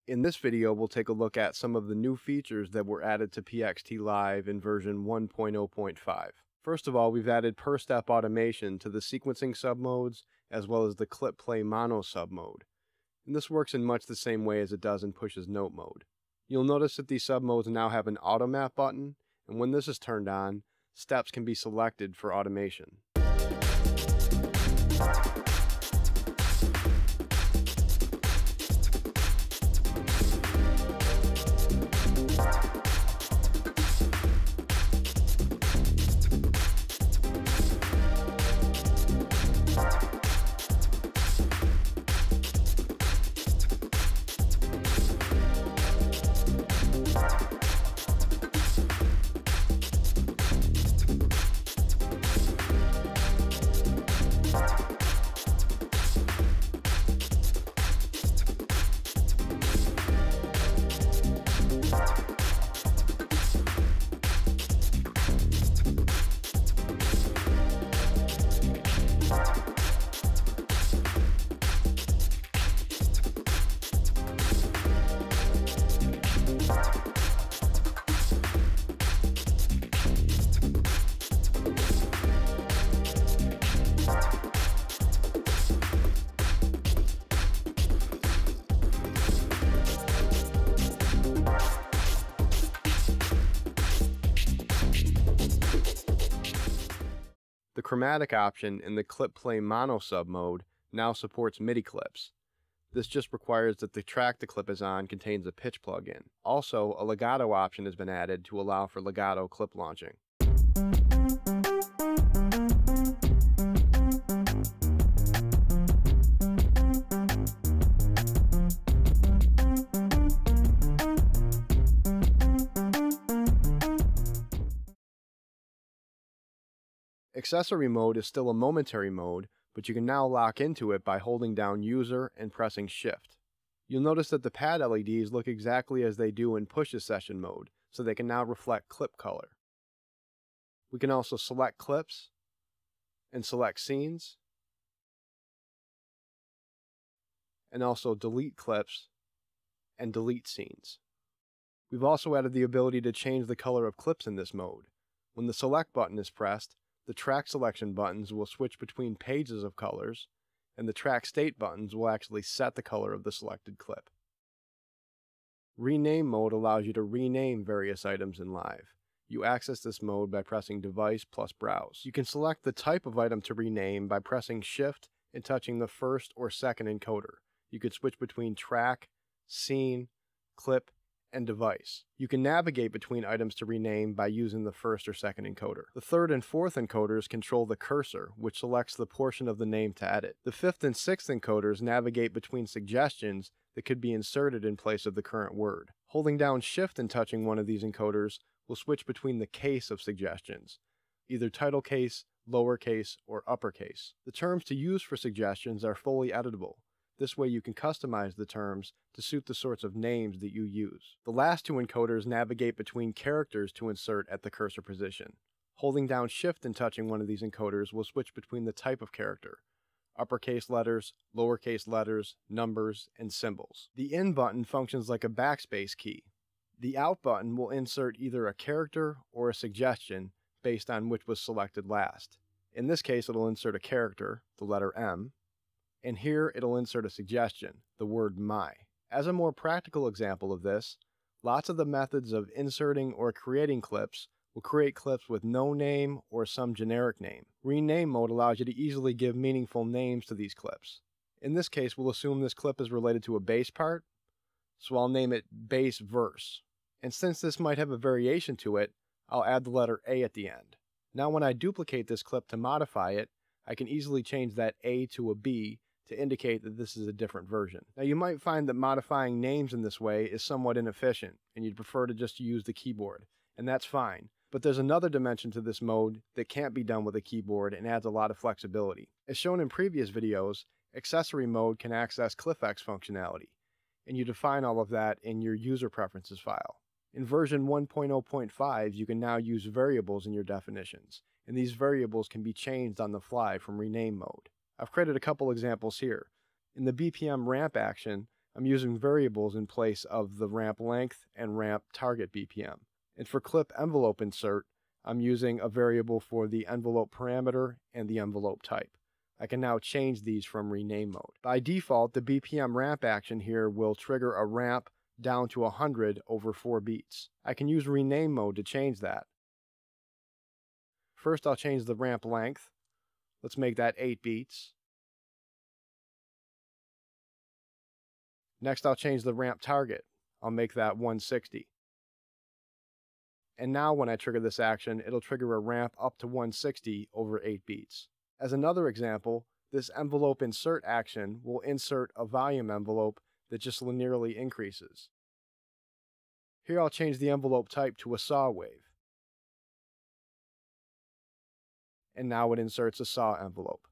In this video, we'll take a look at some of the new features that were added to PXT-Live in version 1.0.5. First of all, we've added per-step automation to the sequencing submodes as well as the clip play mono submode. And this works in much the same way as it does in Push's note mode. You'll notice that these submodes now have an automap button, and when this is turned on, steps can be selected for automation. The chromatic option in the clip play mono submode now supports MIDI clips. This just requires that the track the clip is on contains a pitch plugin. Also, a legato option has been added to allow for legato clip launching. Accessory mode is still a momentary mode, but you can now lock into it by holding down User and pressing Shift. You'll notice that the pad LEDs look exactly as they do in Push's session mode, so they can now reflect clip color. We can also select clips and select scenes, and also delete clips and delete scenes. We've also added the ability to change the color of clips in this mode. When the select button is pressed, the track selection buttons will switch between pages of colors, and the track state buttons will actually set the color of the selected clip. Rename mode allows you to rename various items in Live. You access this mode by pressing Device plus Browse. You can select the type of item to rename by pressing Shift and touching the first or second encoder. You can switch between track, scene, clip, and device. You can navigate between items to rename by using the first or second encoder. The third and fourth encoders control the cursor, which selects the portion of the name to edit. The fifth and sixth encoders navigate between suggestions that could be inserted in place of the current word. Holding down Shift and touching one of these encoders will switch between the case of suggestions, either title case, lowercase, or uppercase. The terms to use for suggestions are fully editable. This way you can customize the terms to suit the sorts of names that you use. The last two encoders navigate between characters to insert at the cursor position. Holding down Shift and touching one of these encoders will switch between the type of character: uppercase letters, lowercase letters, numbers, and symbols. The In button functions like a backspace key. The Out button will insert either a character or a suggestion based on which was selected last. In this case, it'll insert a character, the letter M, and here it'll insert a suggestion, the word my. As a more practical example of this, lots of the methods of inserting or creating clips will create clips with no name or some generic name. Rename mode allows you to easily give meaningful names to these clips. In this case, we'll assume this clip is related to a bass part, so I'll name it bass verse. And since this might have a variation to it, I'll add the letter A at the end. Now when I duplicate this clip to modify it, I can easily change that A to a B to indicate that this is a different version. Now you might find that modifying names in this way is somewhat inefficient, and you'd prefer to just use the keyboard, and that's fine. But there's another dimension to this mode that can't be done with a keyboard and adds a lot of flexibility. As shown in previous videos, accessory mode can access CliffX functionality, and you define all of that in your user preferences file. In version 1.0.5, you can now use variables in your definitions, and these variables can be changed on the fly from rename mode. I've created a couple examples here. In the BPM ramp action, I'm using variables in place of the ramp length and ramp target BPM. And for clip envelope insert, I'm using a variable for the envelope parameter and the envelope type. I can now change these from rename mode. By default, the BPM ramp action here will trigger a ramp down to 100 over 4 beats. I can use rename mode to change that. First, I'll change the ramp length. Let's make that 8 beats. Next, I'll change the ramp target. I'll make that 160. And now when I trigger this action, it'll trigger a ramp up to 160 over 8 beats. As another example, this envelope insert action will insert a volume envelope that just linearly increases. Here I'll change the envelope type to a saw wave. And now it inserts a saw envelope.